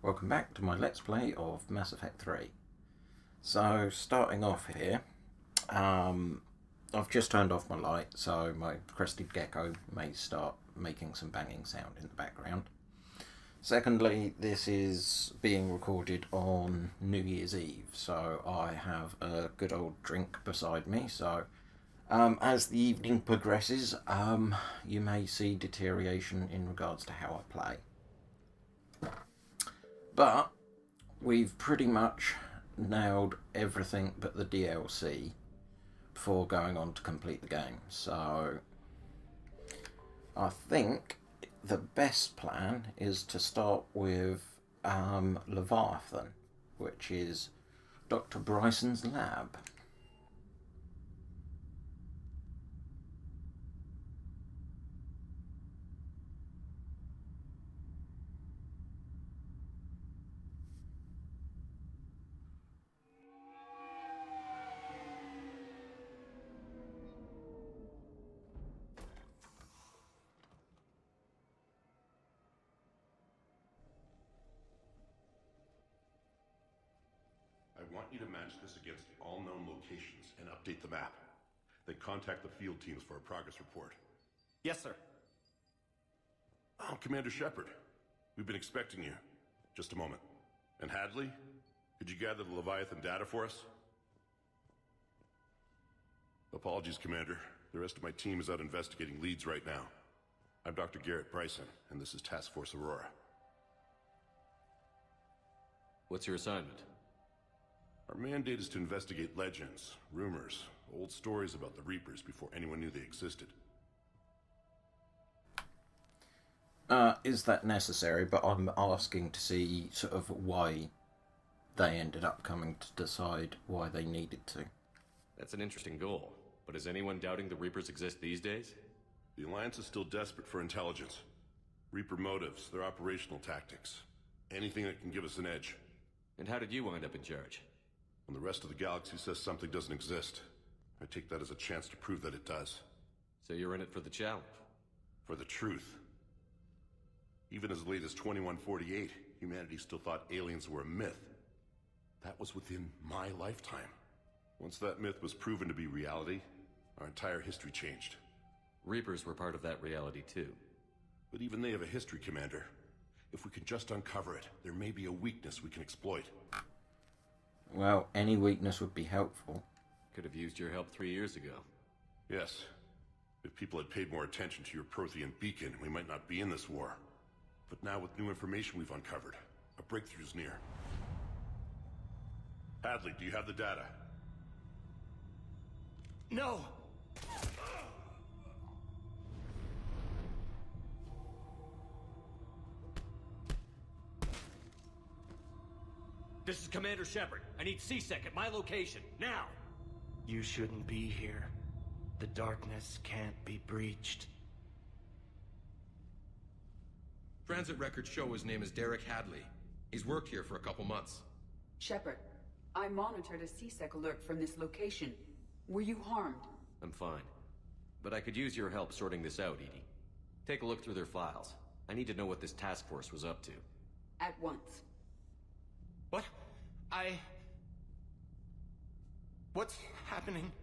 Welcome back to my Let's Play of Mass Effect 3. So, starting off here, I've just turned off my light, so my crested gecko may start making some banging sound in the background. Secondly, this is being recorded on New Year's Eve, so I have a good old drink beside me, so as the evening progresses, you may see deterioration in regards to how I play. But we've pretty much nailed everything but the DLC before going on to complete the game. So I think the best plan is to start with Leviathan, which is Dr. Bryson's lab. I want you to match this against all known locations and update the map. Then contact the field teams for a progress report. Yes, sir. Oh, Commander Shepard. We've been expecting you. Just a moment. And Hadley, could you gather the Leviathan data for us? Apologies, Commander. The rest of my team is out investigating leads right now. I'm Dr. Garrett Bryson, and this is Task Force Aurora. What's your assignment? Our mandate is to investigate legends, rumors, old stories about the Reapers before anyone knew they existed. Is that necessary? But I'm asking to see sort of why they ended up coming to decide why they needed to. That's an interesting goal. But is anyone doubting the Reapers exist these days? The Alliance is still desperate for intelligence. Reaper motives, their operational tactics. Anything that can give us an edge. And how did you wind up in charge? When the rest of the galaxy says something doesn't exist, I take that as a chance to prove that it does. So you're in it for the challenge? For the truth. Even as late as 2148, humanity still thought aliens were a myth. That was within my lifetime. Once that myth was proven to be reality, our entire history changed. Reapers were part of that reality too. But even they have a history, Commander. If we can just uncover it, there may be a weakness we can exploit. Well, any weakness would be helpful. Could have used your help 3 years ago. Yes. If people had paid more attention to your Prothean beacon, we might not be in this war. But now with new information we've uncovered, a breakthrough's near. Hadley, do you have the data? No! This is Commander Shepard. I need C-Sec at my location, now! You shouldn't be here. The darkness can't be breached. Transit records show his name is Derek Hadley. He's worked here for a couple months. Shepard, I monitored a C-Sec alert from this location. Were you harmed? I'm fine. But I could use your help sorting this out, Edie. Take a look through their files. I need to know what this task force was up to. At once. What? What's happening?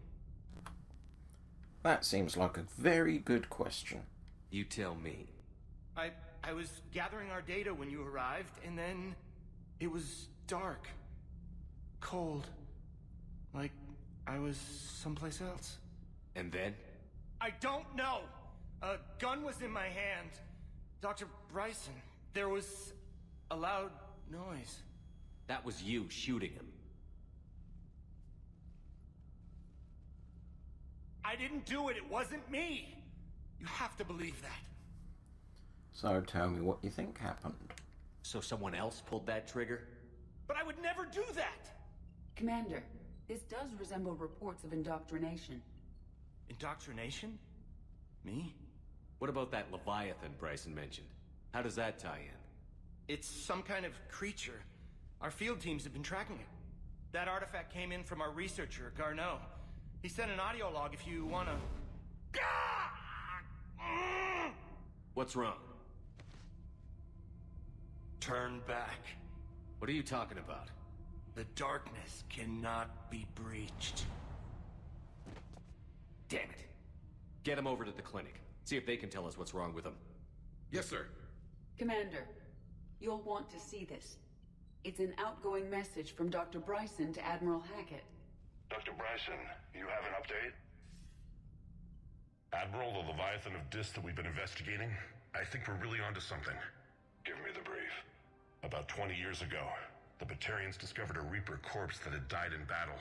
That seems like a very good question. You tell me. I was gathering our data when you arrived, and then it was dark. Cold. Like I was someplace else. And then? I don't know! A gun was in my hand. Dr. Bryson, there was a loud noise. That was you shooting him. I didn't do it, it wasn't me! You have to believe that. So tell me what you think happened. So someone else pulled that trigger? But I would never do that! Commander, this does resemble reports of indoctrination. Indoctrination? Me? What about that Leviathan Bryson mentioned? How does that tie in? It's some kind of creature. Our field teams have been tracking it. That artifact came in from our researcher, Garneau. He sent an audio log if you wanna... What's wrong? Turn back. What are you talking about? The darkness cannot be breached. Damn it. Get him over to the clinic. See if they can tell us what's wrong with him. Yes, sir. Commander, you'll want to see this. It's an outgoing message from Dr. Bryson to Admiral Hackett. Dr. Bryson, you have an update? Admiral, the Leviathan of Dis that we've been investigating, I think we're really onto something. Give me the brief. About 20 years ago, the Batarians discovered a Reaper corpse that had died in battle.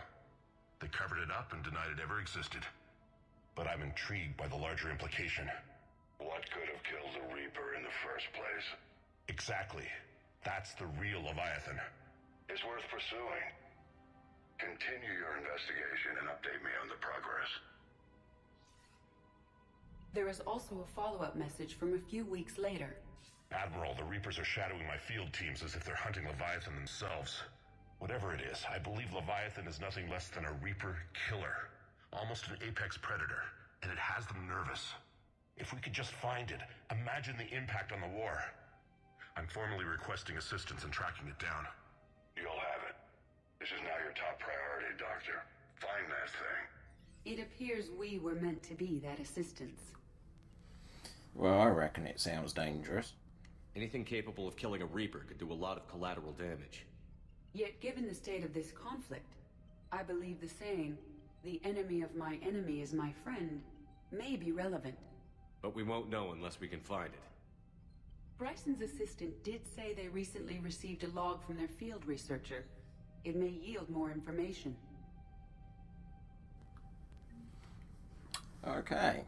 They covered it up and denied it ever existed. But I'm intrigued by the larger implication. What could have killed the Reaper in the first place? Exactly. That's the real Leviathan. It's worth pursuing. Continue your investigation and update me on the progress. There is also a follow-up message from a few weeks later. Admiral, the Reapers are shadowing my field teams as if they're hunting Leviathan themselves. Whatever it is, I believe Leviathan is nothing less than a Reaper killer. Almost an apex predator, and it has them nervous. If we could just find it, imagine the impact on the war. I'm formally requesting assistance in tracking it down. You'll have it. This is now your top priority, Doctor. Find that thing. It appears we were meant to be that assistance. Well, I reckon it sounds dangerous. Anything capable of killing a Reaper could do a lot of collateral damage. Yet given the state of this conflict, I believe the saying, "The enemy of my enemy is my friend," may be relevant. But we won't know unless we can find it. Bryson's assistant did say they recently received a log from their field researcher. It may yield more information. Okay.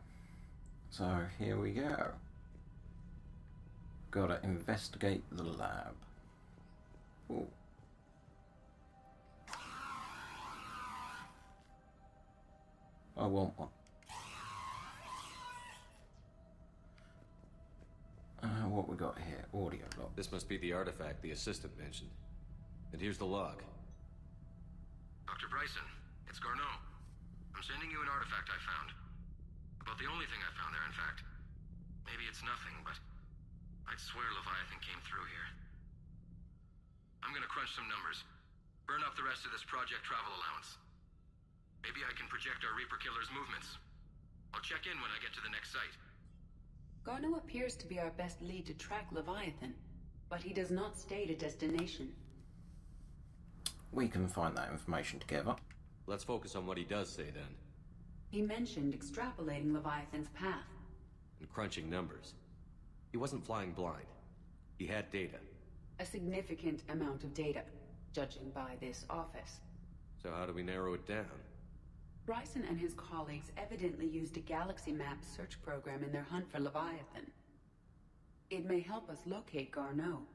So here we go. Gotta investigate the lab. Ooh. I want one. What we got here? Audio log. This must be the artifact the assistant mentioned. And here's the log. Dr. Bryson, it's Garneau. I'm sending you an artifact I found. About the only thing I found there, in fact. Maybe it's nothing, but I'd swear Leviathan came through here. I'm gonna crunch some numbers. Burn up the rest of this project travel allowance. Maybe I can project our Reaper killer's movements. I'll check in when I get to the next site. Garneau appears to be our best lead to track Leviathan, but he does not state a destination. We can find that information together. Let's focus on what he does say then. He mentioned extrapolating Leviathan's path. And crunching numbers. He wasn't flying blind. He had data. A significant amount of data, judging by this office. So how do we narrow it down? Bryson and his colleagues evidently used a galaxy map search program in their hunt for Leviathan. It may help us locate Garneau.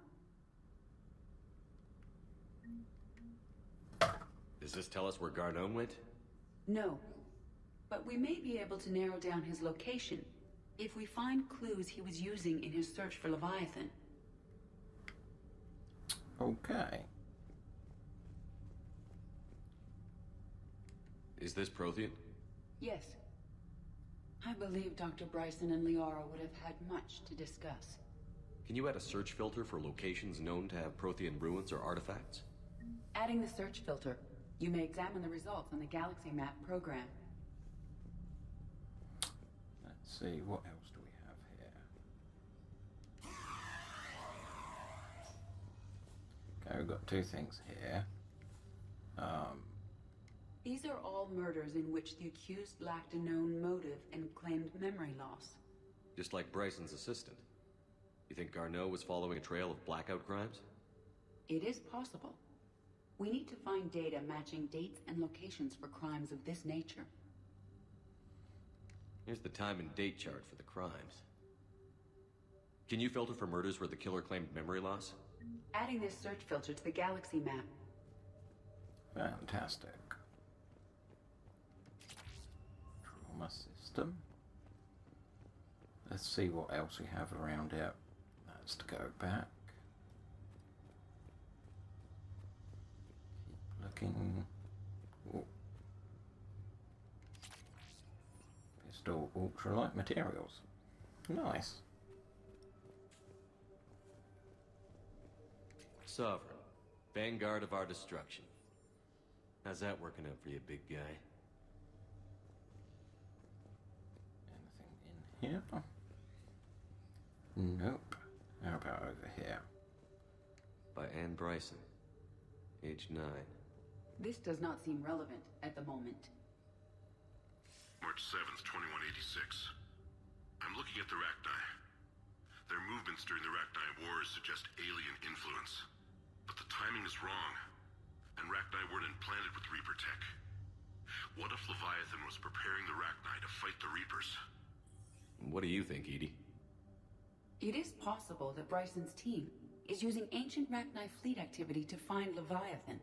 Does this tell us where Garneau went? No, but we may be able to narrow down his location if we find clues he was using in his search for Leviathan. Okay. Is this Prothean? Yes. I believe Dr. Bryson and Liara would have had much to discuss. Can you add a search filter for locations known to have Prothean ruins or artifacts? Adding the search filter, you may examine the results on the galaxy map program. Let's see, what else do we have here? Okay, we've got two things here. These are all murders in which the accused lacked a known motive and claimed memory loss. Just like Bryson's assistant. You think Garneau was following a trail of blackout crimes? It is possible. We need to find data matching dates and locations for crimes of this nature. Here's the time and date chart for the crimes. Can you filter for murders where the killer claimed memory loss? Adding this search filter to the galaxy map. Fantastic. Trauma system. Let's see what else we have around here. That's to go back. Keep looking. Ooh. Pistol ultralight materials. Nice. Sovereign. Vanguard of our destruction. How's that working out for you, big guy? Anything in here? Nope. How about over here? By Anne Bryson. Age 9. This does not seem relevant at the moment. March 7th, 2186. I'm looking at the Rachni. Their movements during the Rachni Wars suggest alien influence. But the timing is wrong. And Rachni weren't implanted with Reaper tech. What if Leviathan was preparing the Rachni to fight the Reapers? What do you think, Edie? It is possible that Bryson's team is using ancient Rachni fleet activity to find Leviathan.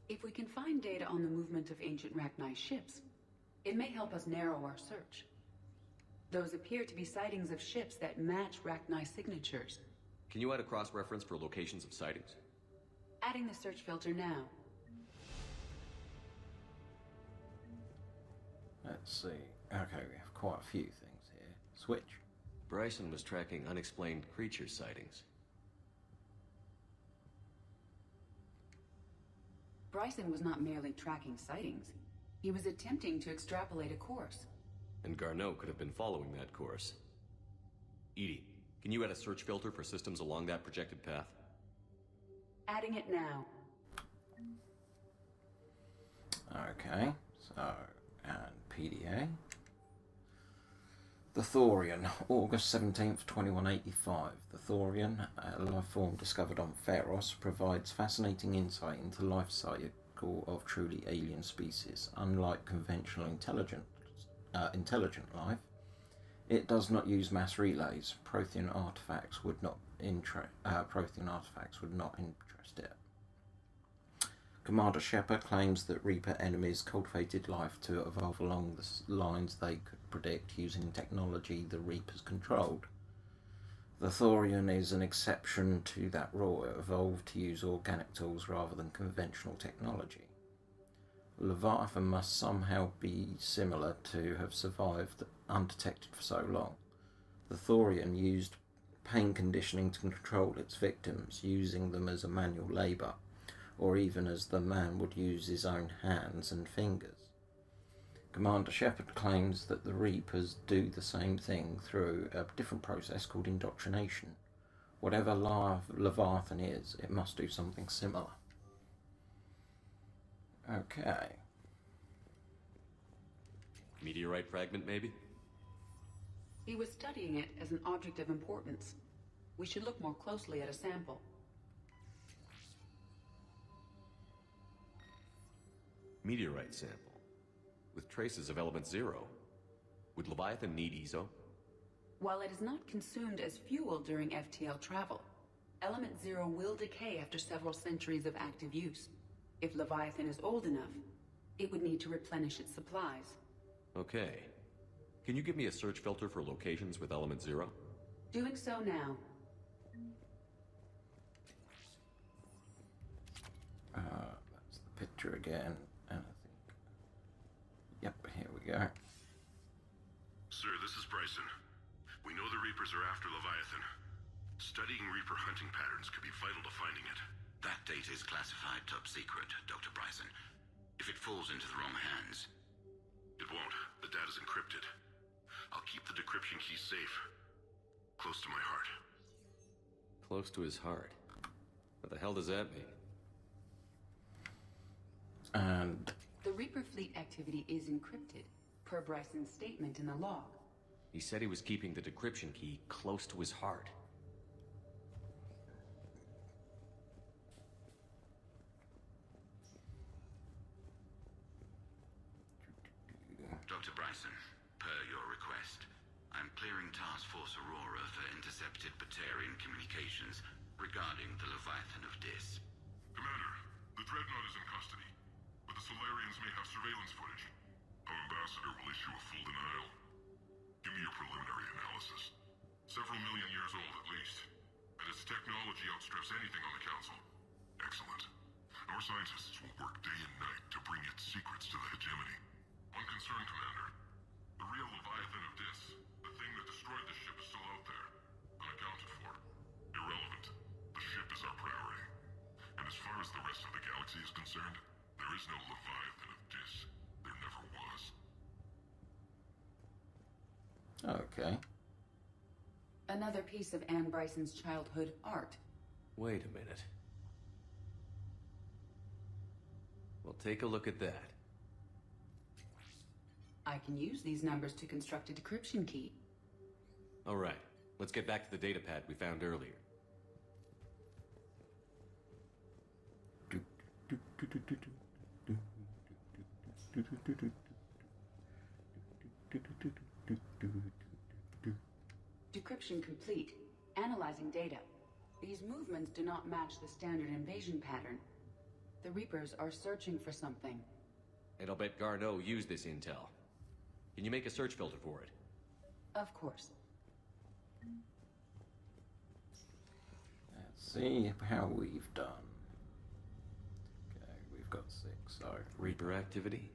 If we can find data on the movement of ancient Rachni ships, it may help us narrow our search. Those appear to be sightings of ships that match Rachni signatures. Can you add a cross-reference for locations of sightings? Adding the search filter now. Let's see. Okay, we have quite a few things here. Switch. Bryson was tracking unexplained creature sightings. Bryson was not merely tracking sightings. He was attempting to extrapolate a course. And Garneau could have been following that course. Edie, can you add a search filter for systems along that projected path? Adding it now. Okay, so, and PDA. The Thorian, August 17th, 2185. The Thorian, a life form discovered on Pharos, provides fascinating insight into the life cycle of truly alien species. Unlike conventional intelligent life, it does not use mass relays. Prothean artifacts would not interest it. Commander Shepard claims that Reaper enemies cultivated life to evolve along the lines they could predict using technology the Reapers controlled. The Thorian is an exception to that rule. It evolved to use organic tools rather than conventional technology. Leviathan must somehow be similar to have survived undetected for so long. The Thorian used pain conditioning to control its victims, using them as a manual labour, or even as the man would use his own hands and fingers. Commander Shepard claims that the Reapers do the same thing through a different process called indoctrination. Whatever Leviathan is, it must do something similar. Okay. Meteorite fragment, maybe? He was studying it as an object of importance. We should look more closely at a sample. Meteorite sample. With traces of element 0. Would Leviathan need ESO? While it is not consumed as fuel during FTL travel, element 0 will decay after several centuries of active use. If Leviathan is old enough, it would need to replenish its supplies. Okay. Can you give me a search filter for locations with element 0? Doing so now. That's the picture again, and I think... Yep, here we go. Sir, this is Bryson. We know the Reapers are after Leviathan. Studying Reaper hunting patterns could be vital to finding it. That data is classified top secret, Dr. Bryson. If it falls into the wrong hands... It won't. The data's encrypted. I'll keep the decryption key safe. Close to my heart. Close to his heart. What the hell does that mean? And... The Reaper fleet activity is encrypted, per Bryson's statement in the log. He said he was keeping the decryption key close to his heart. Dr. Bryson, per your request, I'm clearing Task Force Aurora for intercepted Batarian communications regarding the Leviathan of Dis. Commander, the Dreadnought is in custody, but the Solarians may have surveillance footage. Our ambassador will issue a full denial. Give me your preliminary analysis. Several million years old at least, and its technology outstrips anything on the Council. Excellent. Our scientists will work day and night to bring its secrets to the hegemony. One concern, Commander. The real Leviathan of Dis, the thing that destroyed the ship, is still out there. Unaccounted for. Irrelevant. The ship is our priority. And as far as the rest of the galaxy is concerned, there is no Leviathan of Dis. There never was. Okay. Another piece of Anne Bryson's childhood art. Wait a minute. Well, take a look at that. I can use these numbers to construct a decryption key. All right, let's get back to the datapad we found earlier. Decryption complete. Analyzing data. These movements do not match the standard invasion pattern. The Reapers are searching for something. And I'll bet Garneau used this intel. Can you make a search filter for it? Of course. Let's see how we've done. Okay, we've got 6, so... Reaper activity?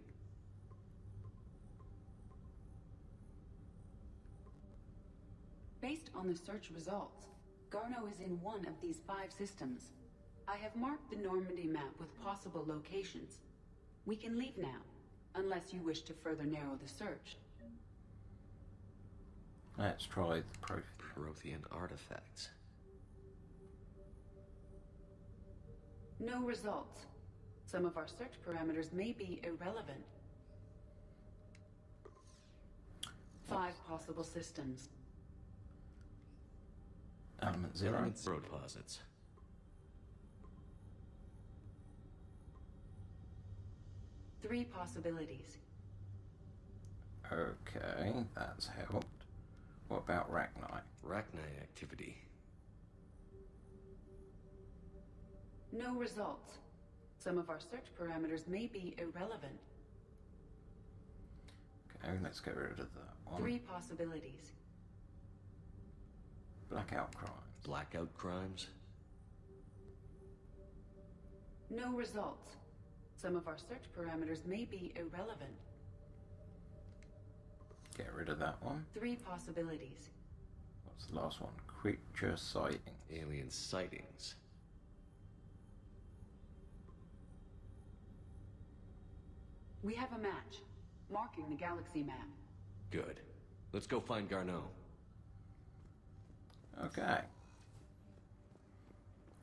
Based on the search results, Garneau is in one of these 5 systems. I have marked the Normandy map with possible locations. We can leave now, unless you wish to further narrow the search. Let's try the Prothean artifacts. No results. Some of our search parameters may be irrelevant. 5 possible systems. Element 0. Element 0 deposits. Three possibilities. Okay, that's helped. What about Rachni? Rachni activity. No results. Some of our search parameters may be irrelevant. Okay, let's get rid of that one. 3 possibilities. Blackout crimes. Blackout crimes? No results. Some of our search parameters may be irrelevant. Get rid of that one. 3 possibilities. What's the last one? Creature sighting. Alien sightings. We have a match, marking the galaxy map. Good. Let's go find Garneau. Okay.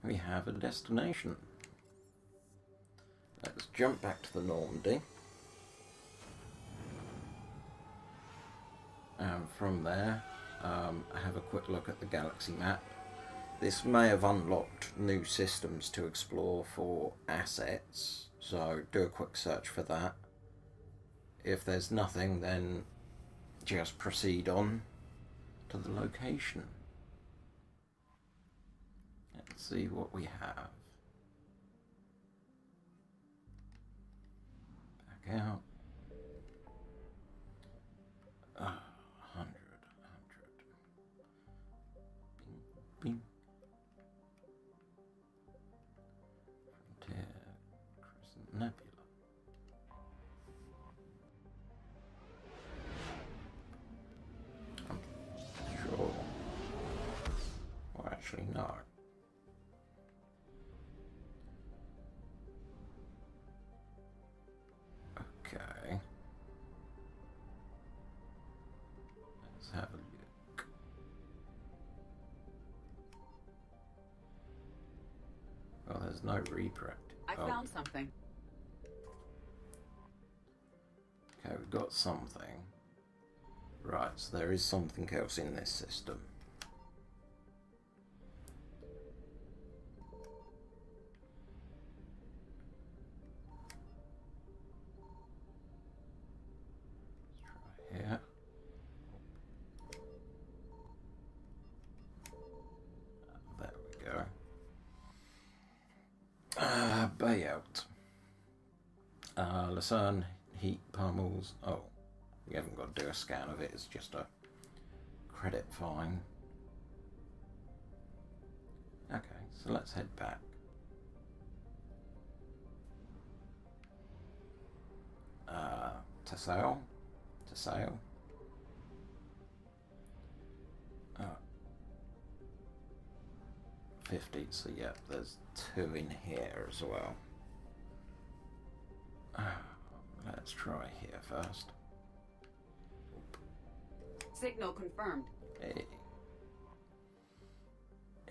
We have a destination. Let's jump back to the Normandy. And from there, have a quick look at the galaxy map. This may have unlocked new systems to explore for assets, so do a quick search for that. If there's nothing, then just proceed on to the location. Let's see what we have. Back out. 100. Bing, bing. Frontier Crescent Nebula. I'm sure. Well, actually, no. Okay. Let's have a look. Well, there's no Reaper. I found something. Okay, we've got something. Right, so there is something else in this system. Let's try here. There we go. Bayout. Lucerne, heat pummels. Oh, we haven't got to do a scan of it, it's just a credit fine. Okay, so let's head back. To sail. 50, so yeah, there's 2 in here as well. Let's try here first. Signal confirmed. Hey.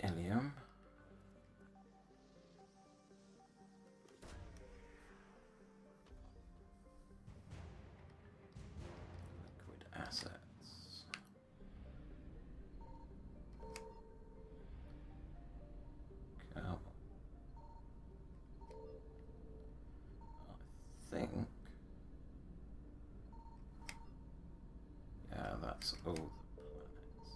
Ilium. Liquid assets. Come on. I think. Yeah, that's all the planets.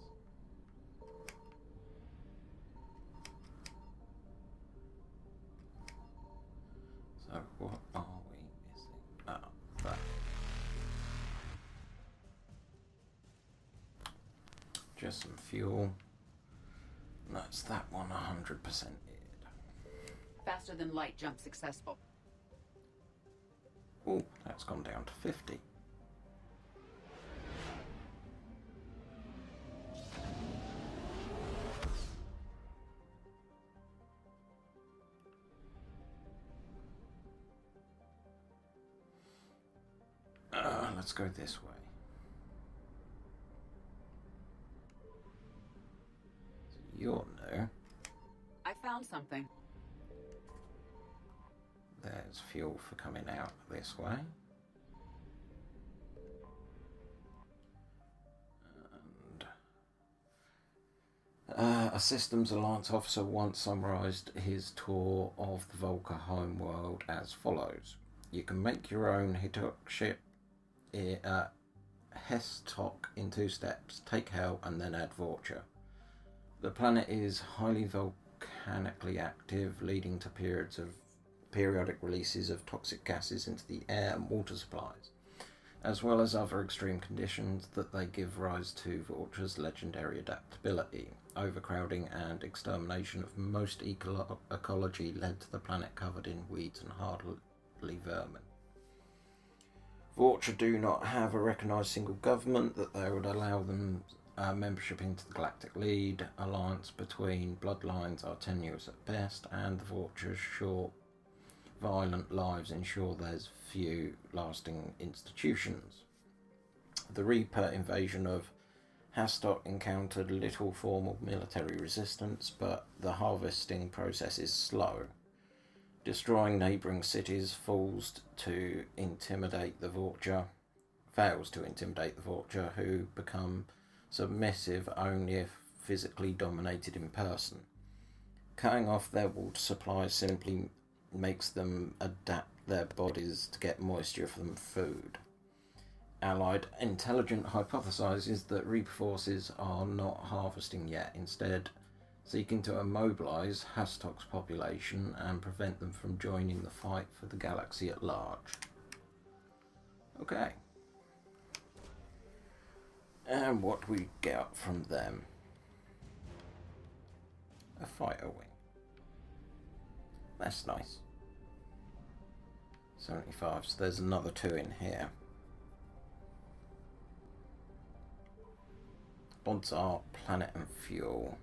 So what are we missing? Ah, that. Just some fuel. That's that one 100% id. Faster than light jump successful. Oh, that's gone down to 50. Let's go this way. So you're new. I found something. There's fuel for coming out this way. And a Systems Alliance officer once summarised his tour of the Volker homeworld as follows. You can make your own Hitok ship, Hestok in 2 steps, take Hell and then add Vorcha. The planet is highly volcanically active, leading to periods of periodic releases of toxic gases into the air and water supplies, as well as other extreme conditions that they give rise to Vorcha's legendary adaptability. Overcrowding and extermination of most ecology led to the planet covered in weeds and hardly vermin. Vorcha do not have a recognised single government that they would allow them membership into the Galactic League. Alliance between bloodlines are tenuous at best, and the Vorcha's short, violent lives ensure there's few lasting institutions. The Reaper invasion of Hastok encountered little formal military resistance, but the harvesting process is slow. Destroying neighbouring cities fails to intimidate the Vorcha, who become submissive only if physically dominated in person. Cutting off their water supply simply makes them adapt their bodies to get moisture from food. Allied intelligence hypothesizes that Reaper forces are not harvesting yet, instead seeking to immobilize Hastok's population and prevent them from joining the fight for the galaxy at large. Okay. And what we get from them? A fighter wing. That's nice. 75, so there's another 2 in here. Odds are planet and fuel.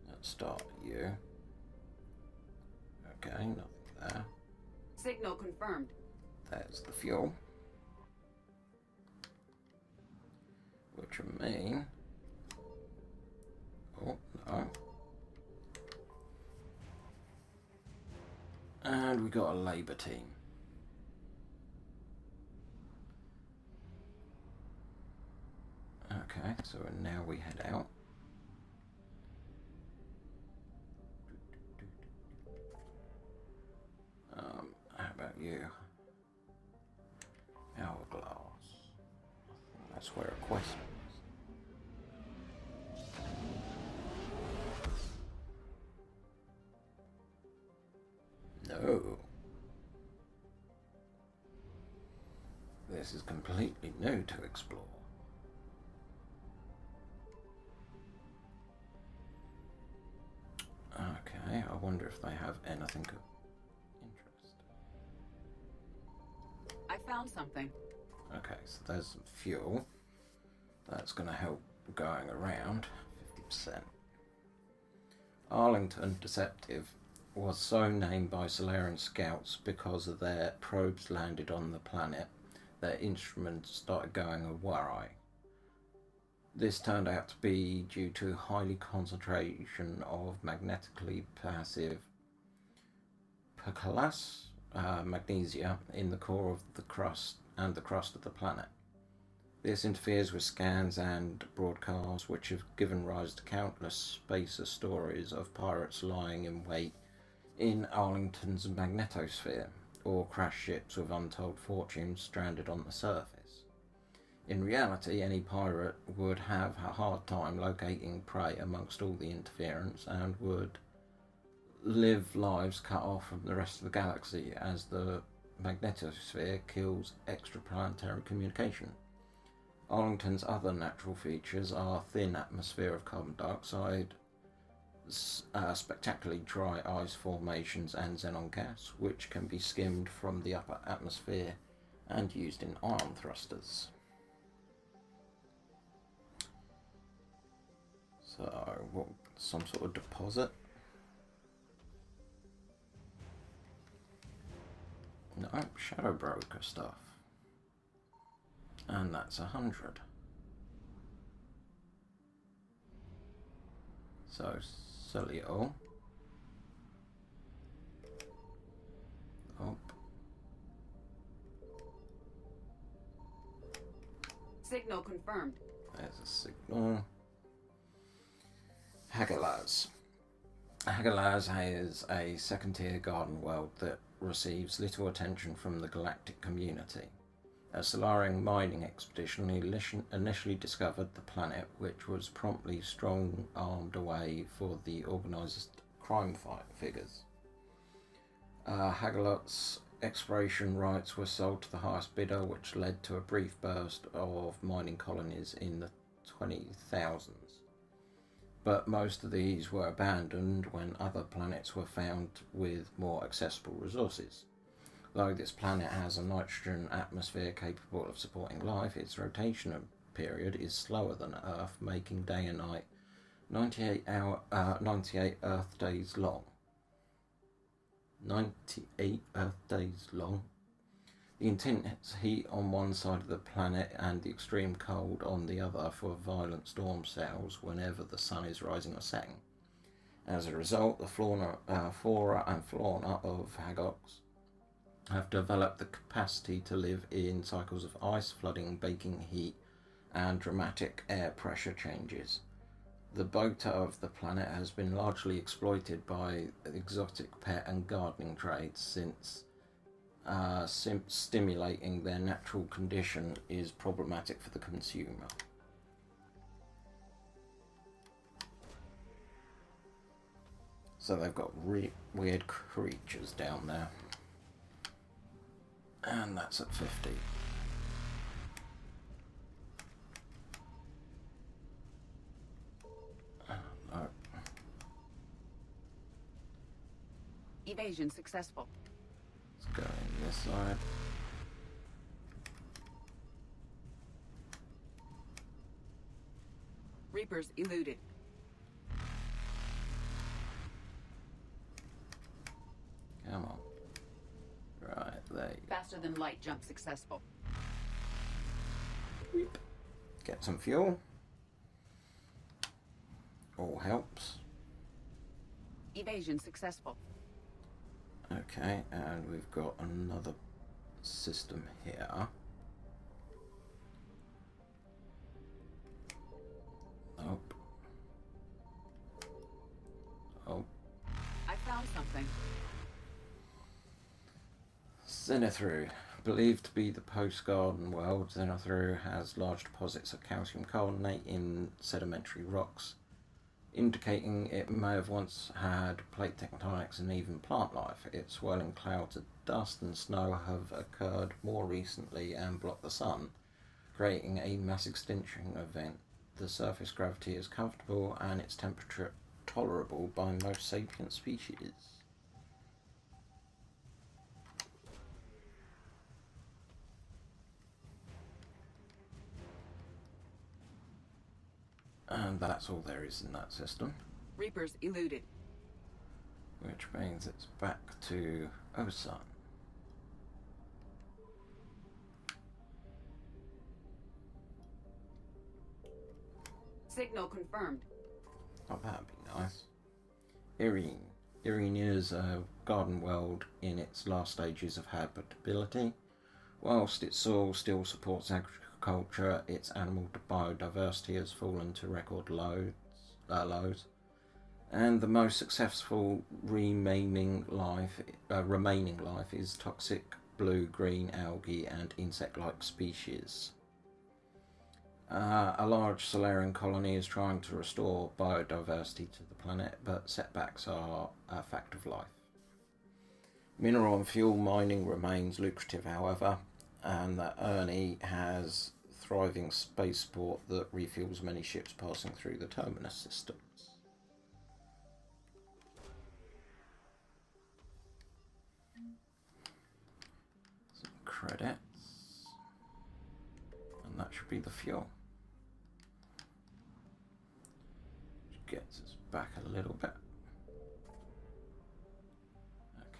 Let's start at you. Okay, nothing there. Signal confirmed. There's the fuel. Which would mean... Oh, no. And we got a Labour team. Okay, so now we head out. How about you? Hourglass. I think that's where a quest is. No. This is completely new to explore. Okay, I wonder if they have anything of interest. I found something. Okay, so there's some fuel. That's going to help going around, 50%. Arlington Deceptive was so named by Solarian scouts because of their probes landed on the planet. Their instruments started going awry. This turned out to be due to high concentration of magnetically passive perchlorate magnesia in the core of the crust and the crust of the planet. This interferes with scans and broadcasts, which have given rise to countless spacer stories of pirates lying in wait in Arlington's magnetosphere, or crash ships with untold fortunes stranded on the surface. In reality, any pirate would have a hard time locating prey amongst all the interference and would live lives cut off from the rest of the galaxy, as the magnetosphere kills extraplanetary communication. Arlington's other natural features are thin atmosphere of carbon dioxide, spectacularly dry ice formations and xenon gas, which can be skimmed from the upper atmosphere and used in ion thrusters. So, what, some sort of deposit? No, Shadow Broker stuff. And that's 100. So, sell it all. Oh. Signal confirmed. There's a signal. Hagalaz. Hagalaz is a second-tier garden world that receives little attention from the galactic community. A Solarian mining expedition initially discovered the planet, which was promptly strong-armed away for the organised crime figures. Hagalot's exploration rights were sold to the highest bidder, which led to a brief burst of mining colonies in the 20,000s. But most of these were abandoned when other planets were found with more accessible resources. Though this planet has a nitrogen atmosphere capable of supporting life, its rotation period is slower than Earth, making day and night 98 Earth days long. 98 Earth days long. The intense heat on one side of the planet and the extreme cold on the other for violent storm cells whenever the sun is rising or setting. As a result, the flora and fauna of Hagox have developed the capacity to live in cycles of ice, flooding, baking heat, and dramatic air pressure changes. The biota of the planet has been largely exploited by exotic pet and gardening trades, since stimulating their natural condition is problematic for the consumer. So they've got weird creatures down there. And that's at 50. No. Evasion successful. Let's go in this side. Reapers eluded. Come on. Right, there you go. Faster than light jump successful. Get some fuel. All helps. Evasion successful. Okay, and we've got another system here. Oh. Oh. I found something. Zenithru. Believed to be the post-garden world, Zenithru has large deposits of calcium carbonate in sedimentary rocks, indicating it may have once had plate tectonics and even plant life. Its swirling clouds of dust and snow have occurred more recently and blocked the sun, creating a mass extinction event. The surface gravity is comfortable and its temperature tolerable by most sapient species. And that's all there is in that system. Reapers eluded. Which means it's back to Osan. Signal confirmed. Oh, that'd be nice. Irene. Irene is a garden world in its last stages of habitability. Whilst its soil still supports agriculture, its animal biodiversity has fallen to record lows. And the most successful remaining life is toxic blue-green algae and insect-like species. A large Solarian colony is trying to restore biodiversity to the planet, but setbacks are a fact of life. Mineral and fuel mining remains lucrative, however, and that Ernie has thriving spaceport that refuels many ships passing through the terminus systems. Some credits. And that should be the fuel. Which gets us back a little bit.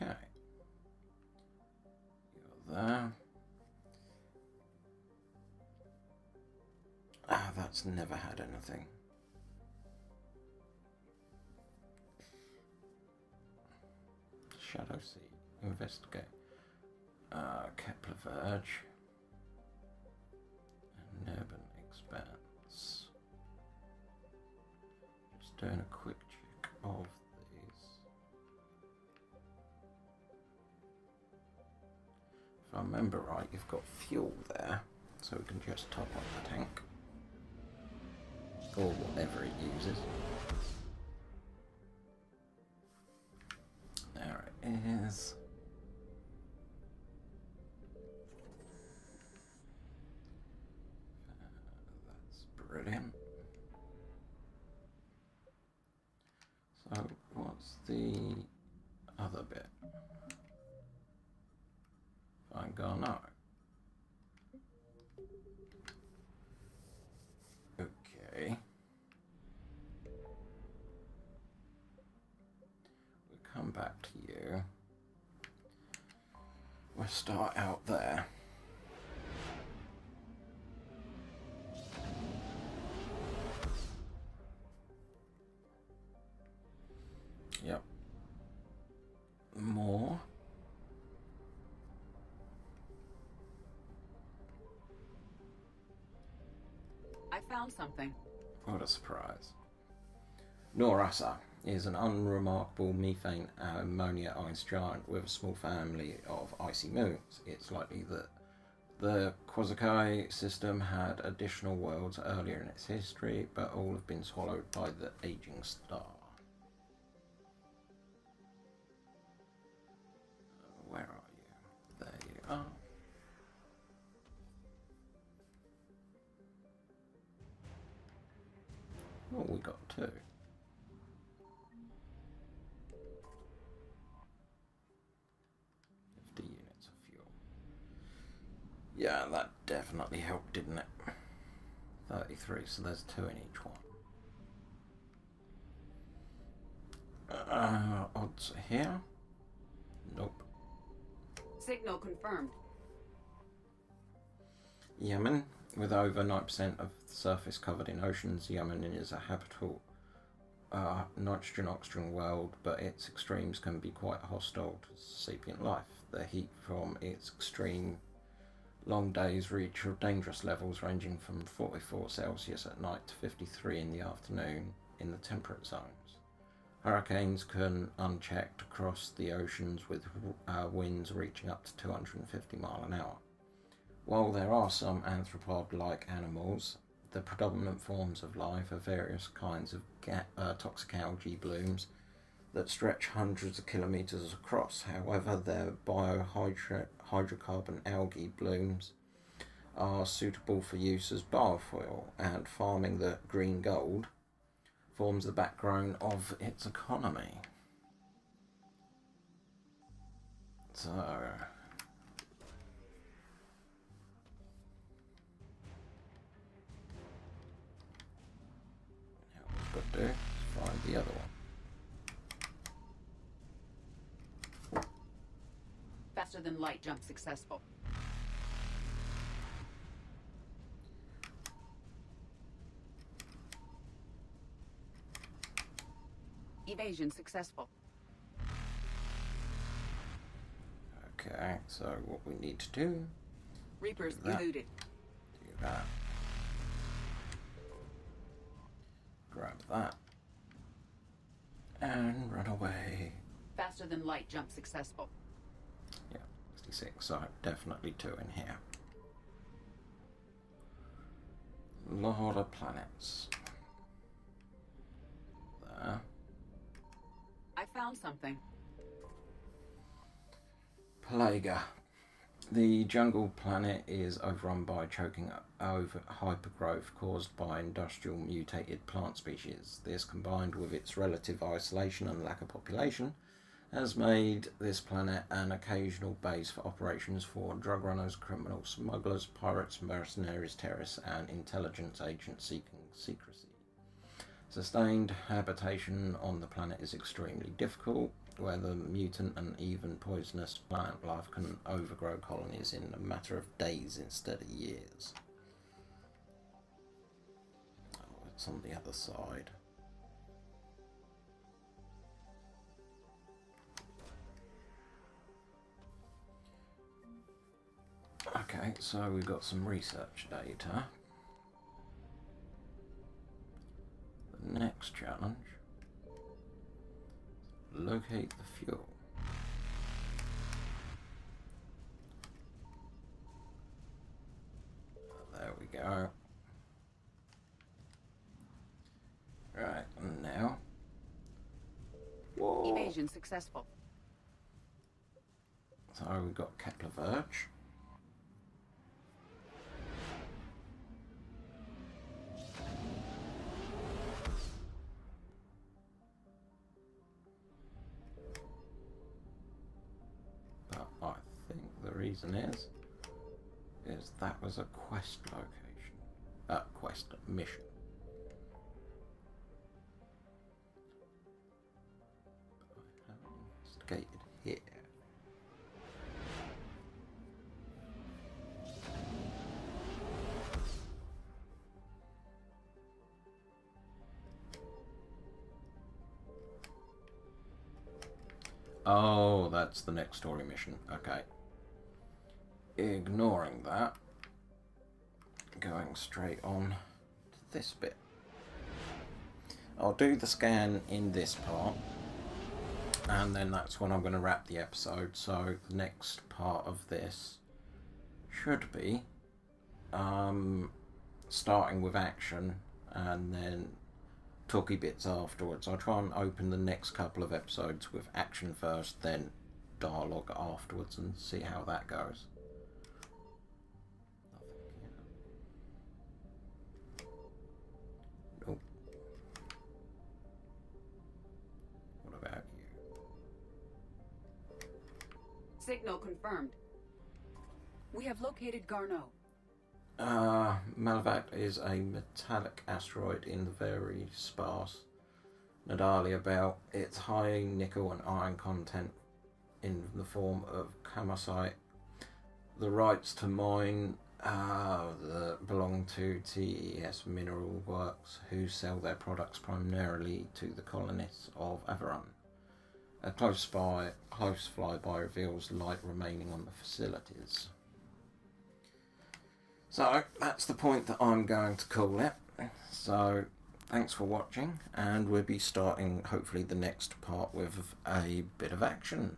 Okay. You're there. Ah, that's never had anything. Shadow Seed. Investigate. Kepler Verge. Urban Expanse. Just doing a quick check of these. If I remember right, you've got fuel there, so we can just top up the tank. Or whatever it uses. There it is. Brilliant. So, what's the other bit? Fine, Garneau. Okay. We'll come back to you. We'll start out there. Yep. More. I found something. What a surprise. Norasa is an unremarkable methane ammonia ice giant with a small family of icy moons. It's likely that the Quasikai system had additional worlds earlier in its history, but all have been swallowed by the aging star. Where are you? There you are. Oh, we got 2. Units of fuel. Yeah, that definitely helped, didn't it? 33, so there's 2 in each one. Odds here? Nope. Signal confirmed. Yemen, with over 9% of the surface covered in oceans, Yemen is a habitable nitrogen-oxygen world, but its extremes can be quite hostile to sapient life. The heat from its extreme long days reach dangerous levels ranging from 44 Celsius at night to 53 in the afternoon in the temperate zones. Hurricanes can unchecked cross the oceans with winds reaching up to 250 miles an hour. While there are some arthropod-like animals, the predominant forms of life are various kinds of toxic algae blooms that stretch hundreds of kilometers across. However, their hydrocarbon algae blooms are suitable for use as biofuel, and farming the green gold forms the backbone of its economy. So, now what we've got to do is find the other one. Faster than light jump successful. Evasion successful. Okay, so what we need to do... Reapers do that, eluded. do that. Grab that. And run away. Faster than light jump successful. Yeah, 66, so definitely 2 in here. Lot of planets. There. I found something. Plaga. The jungle planet is overrun by choking over hypergrowth caused by industrial mutated plant species. This, combined with its relative isolation and lack of population, has made this planet an occasional base for operations for drug runners, criminal smugglers, pirates, mercenaries, terrorists, and intelligence agents seeking secrecy. Sustained habitation on the planet is extremely difficult, where the mutant and even poisonous plant life can overgrow colonies in a matter of days instead of years. Oh, it's on the other side. Okay, so we've got some research data. The next challenge: locate the fuel. There we go. Right, and now... Whoa. Evasion successful. So we've got Kepler Verge. But I think the reason is that was a quest location. Quest mission. I haven't investigated here. Oh, that's the next story mission. Okay. Ignoring that. Going straight on to this bit. I'll do the scan in this part. And then that's when I'm going to wrap the episode. So the next part of this should be starting with action and then talky bits afterwards. I'll try and open the next couple of episodes with action first, then dialogue afterwards, and see how that goes. Nope. What about you? Signal confirmed. We have located Garneau. Malvat is a metallic asteroid in the very sparse Nadalia belt. Its high nickel and iron content in the form of kamacite. The rights to mine belong to TES Mineral Works, who sell their products primarily to the colonists of Averon. A close flyby reveals light remaining on the facilities. So that's the point that I'm going to call it. So thanks for watching, and we'll be starting hopefully the next part with a bit of action.